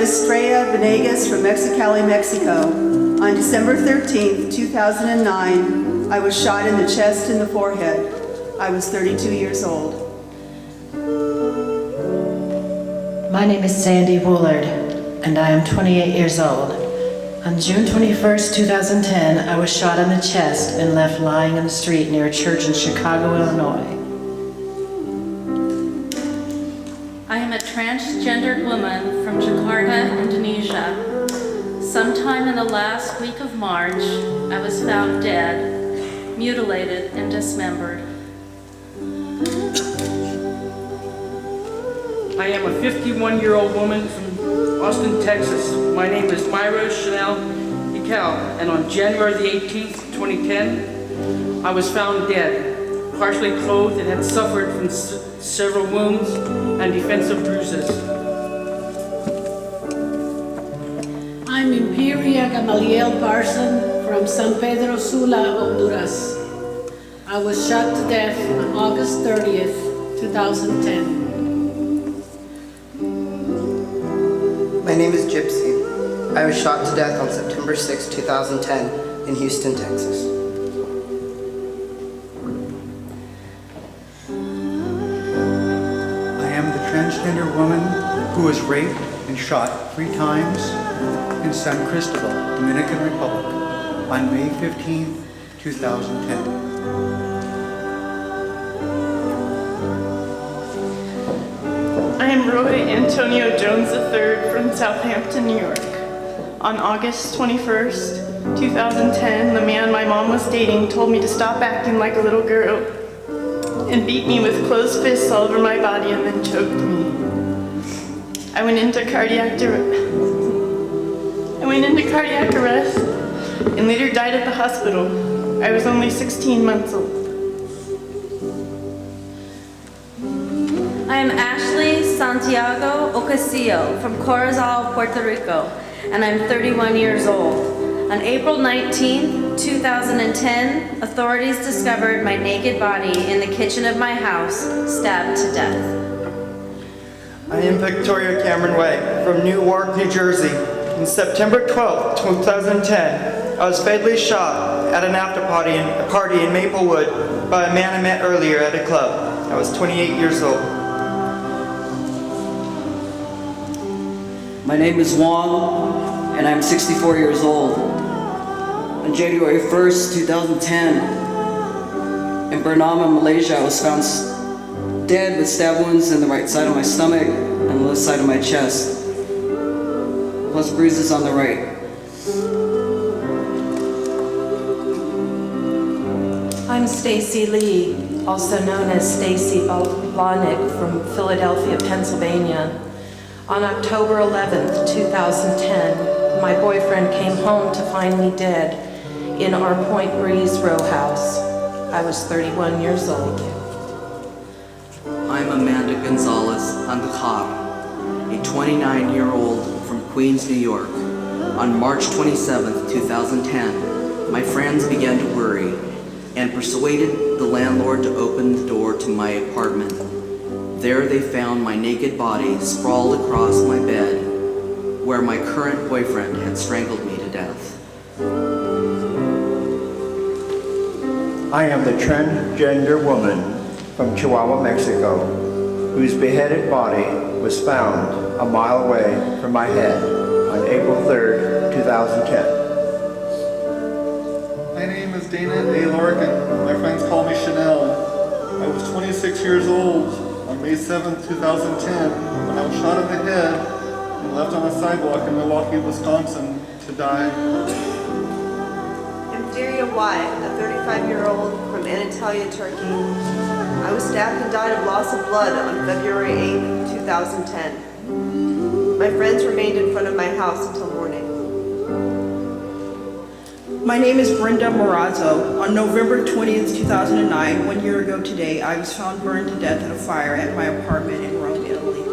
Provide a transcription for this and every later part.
Estrella Venegas from Mexicali, Mexico. On December 13th, 2009, I was shot in the chest and the forehead. I was 32 years old. My name is Sandy Woolard, and I am 28 years old. On June 21st, 2010, I was shot in the chest and left lying in the street near a church in Chicago, Illinois. I am a transgendered woman from Jakarta, Indonesia. Sometime in the last week of March, I was found dead, mutilated, and dismembered. I am a 51-year-old woman from Austin, Texas. My name is Myra Chanel Ical, and on January the 18th, 2010, I was found dead, partially clothed and had suffered from several wounds and defensive bruises. I'm Imperia Gamaliel Parson from San Pedro Sula, Honduras. I was shot to death on August 30th, 2010. My name is Gypsy. I was shot to death on September 6, 2010 in Houston, Texas. I am the transgender woman who was raped and shot 3 times in San Cristobal, Dominican Republic on May 15, 2010. I am Roy Antonio Jones III from Southampton, New York. On August 21st, 2010, the man my mom was dating told me to stop acting like a little girl and beat me with closed fists all over my body and then choked me. I went into cardiac arrest and later died at the hospital. I was only 16 months old. I am Ashley Santiago Ocasio from Corozal, Puerto Rico, and I'm 31 years old. On April 19, 2010, authorities discovered my naked body in the kitchen of my house, stabbed to death. I am Victoria Cameron Way from Newark, New Jersey. On September 12, 2010, I was fatally shot at an after party in Maplewood by a man I met earlier at a club. I was 28 years old. My name is Wong, and I'm 64 years old. On January 1st, 2010, in Bernama, Malaysia, I was found dead with stab wounds in the right side of my stomach and the left side of my chest, plus bruises on the right. I'm Stacy Lee, also known as Stacy Blahnik from Philadelphia, Pennsylvania. On October 11th, 2010, my boyfriend came home to find me dead in our Point Breeze row house. I was 31 years old. I'm Amanda Gonzalez Andujar, a 29-year-old from Queens, New York. On March 27th, 2010, my friends began to worry and persuaded the landlord to open the door to my apartment. There they found my naked body sprawled across my bed, where my current boyfriend had strangled me to death. I am the transgender woman from Chihuahua, Mexico, whose beheaded body was found a mile away from my head on April 3rd, 2010. My name is Dana A. Larkin. My friends call me Chanel. I was 26 years old on May 7th, 2010, when I was shot in the head and left on a sidewalk in Milwaukee, Wisconsin to die. I'm Daria White, a 35-year-old from Anatolia, Turkey. I was stabbed and died of loss of blood on February 8th, 2010. My friends remained in front of my house until morning. My name is Brenda Morazzo. On November 20th, 2009, 1 year ago today, I was found burned to death in a fire at my apartment in Rome, Italy.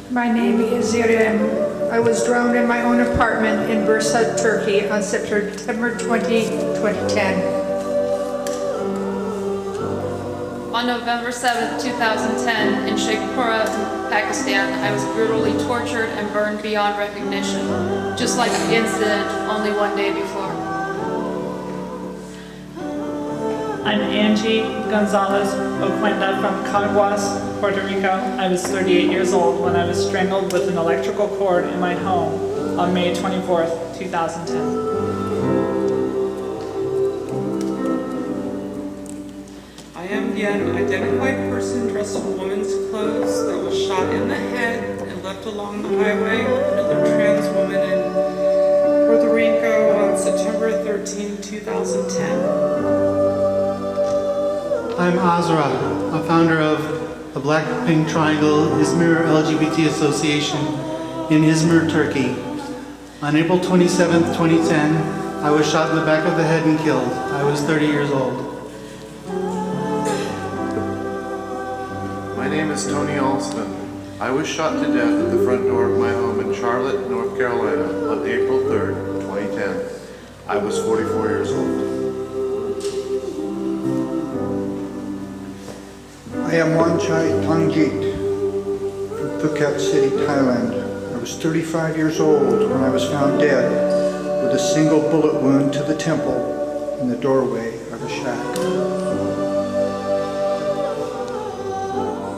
My name is Irem. I was drowned in my own apartment in Bursa, Turkey on September 20, 2010. On November 7, 2010, in Sheikhupura, Pakistan, I was brutally tortured and burned beyond recognition, just like the incident only one day before. I'm Angie Gonzalez Oquenda from Caguas, Puerto Rico. I was 38 years old when I was strangled with an electrical cord in my home on May 24th, 2010. I am the unidentified person dressed in woman's clothes that was shot in the head and left along the highway with another trans woman in Puerto Rico on September 13, 2010. I'm Azra, a founder of the Black Pink Triangle Izmir LGBT Association in Izmir, Turkey. On April 27, 2010, I was shot in the back of the head and killed. I was 30 years old. My name is Tony Alston. I was shot to death at the front door of my home in Charlotte, North Carolina on April 3rd, 2010. I was 44 years old. I am Wanchai Tangjit from Phuket City, Thailand. I was 35 years old when I was found dead with a single bullet wound to the temple in the doorway of a shack.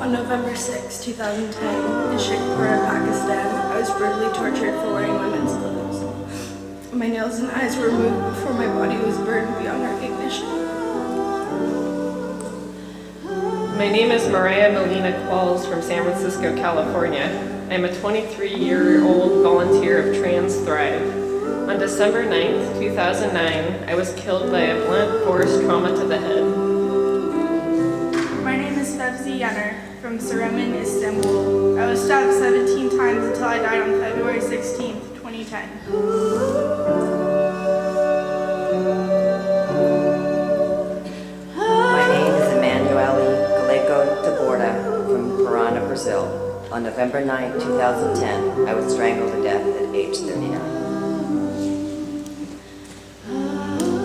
On November 6, 2010, in Sheikhupura, Pakistan, I was brutally tortured for wearing women's clothes. My nails and eyes were removed before my body was burned beyond recognition. My name is Mariah Melina Qualls from San Francisco, California. I'm a 23-year-old volunteer of Trans Thrive. On December 9th, 2009, I was killed by a blunt force trauma to the head. My name is Fevzi Yener from Seremin, Istanbul. I was stabbed 17 times until I died on February 16th, 2010. My name is Emanuele Galego de Borda from Parana, Brazil. On November 9, 2010, I was strangled to death at age 39.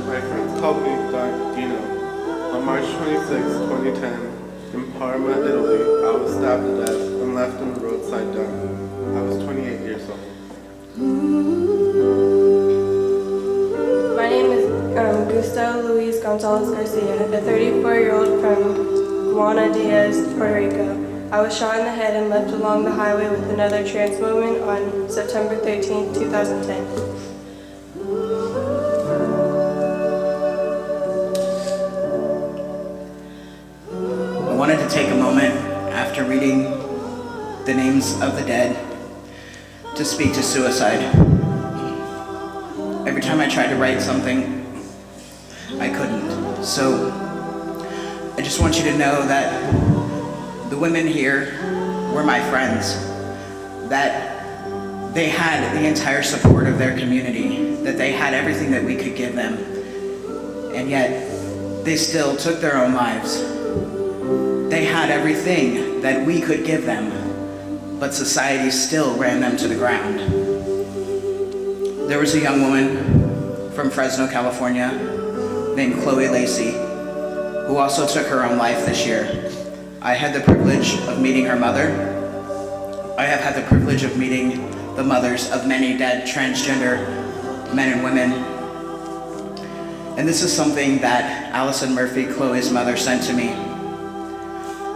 My friends called me Black Dino. On March 26, 2010, in Parma, Italy, I was stabbed to death and left on the roadside dump. I was 28 years old. My name is Gustavo Luis Gonzalez Garcia, a 34-year-old from Guana Diaz, Puerto Rico. I was shot in the head and left along the highway with another trans woman on September 13, 2010. I wanted to take a moment after reading the names of the dead to speak to suicide. Every time I tried to write something, I couldn't. So I just want you to know that the women here were my friends, that they had the entire support of their community, that they had everything that we could give them, and yet they still took their own lives. They had everything that we could give them, but society still ran them to the ground. There was a young woman from Fresno, California, named Chloe Lacey, who also took her own life this year. I had the privilege of meeting her mother. I have had the privilege of meeting the mothers of many dead transgender men and women. And this is something that Allison Murphy, Chloe's mother, sent to me.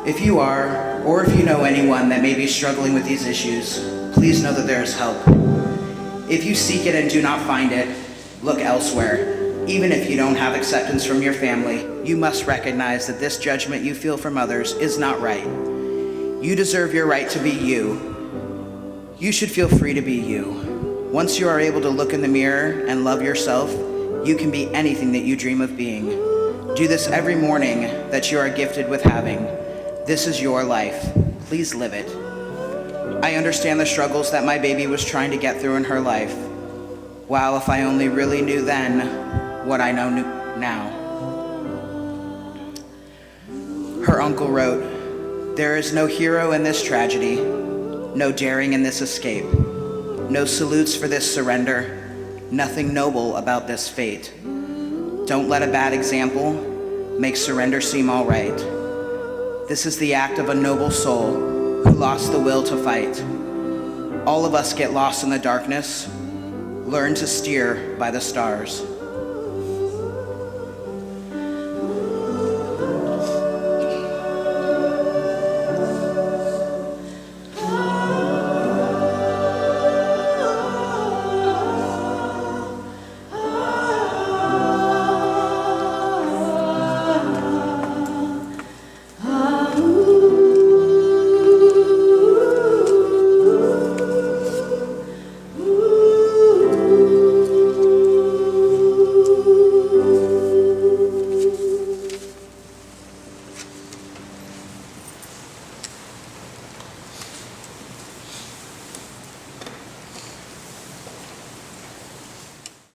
If you are, or if you know anyone that may be struggling with these issues, please know that there is help. If you seek it and do not find it, look elsewhere. Even if you don't have acceptance from your family, you must recognize that this judgment you feel from others is not right. You deserve your right to be you. You should feel free to be you. Once you are able to look in the mirror and love yourself, you can be anything that you dream of being. Do this every morning that you are gifted with having. This is your life. Please live it. I understand the struggles that my baby was trying to get through in her life. Wow, if I only really knew then what I know now. Her uncle wrote, "There is no hero in this tragedy, no daring in this escape, no salutes for this surrender, nothing noble about this fate. Don't let a bad example make surrender seem all right. This is the act of a noble soul who lost the will to fight. All of us get lost in the darkness, learn to steer by the stars.